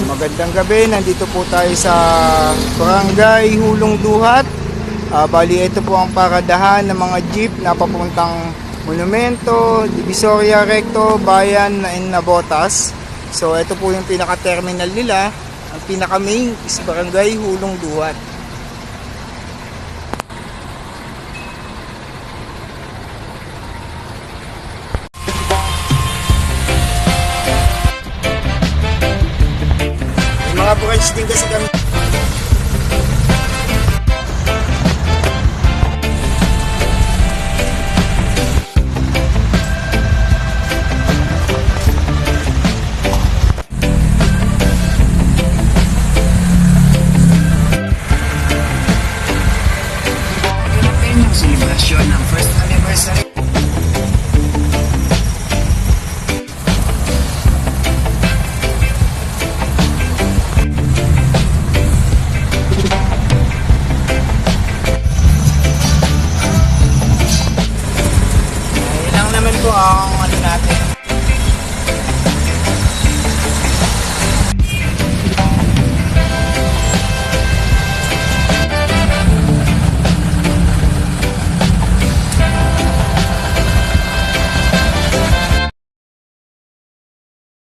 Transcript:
Magandang gabi, nandito po tayo sa Barangay Hulong Duhat. Bali, ito po ang paradahan ng mga jeep na papuntang Monumento, Divisoria, Recto, Bayan na Nabotas. So ito po yung pinaka-terminal nila. Ang pinaka-main is Barangay Hulong Duhat. Mga branch din kasi kami.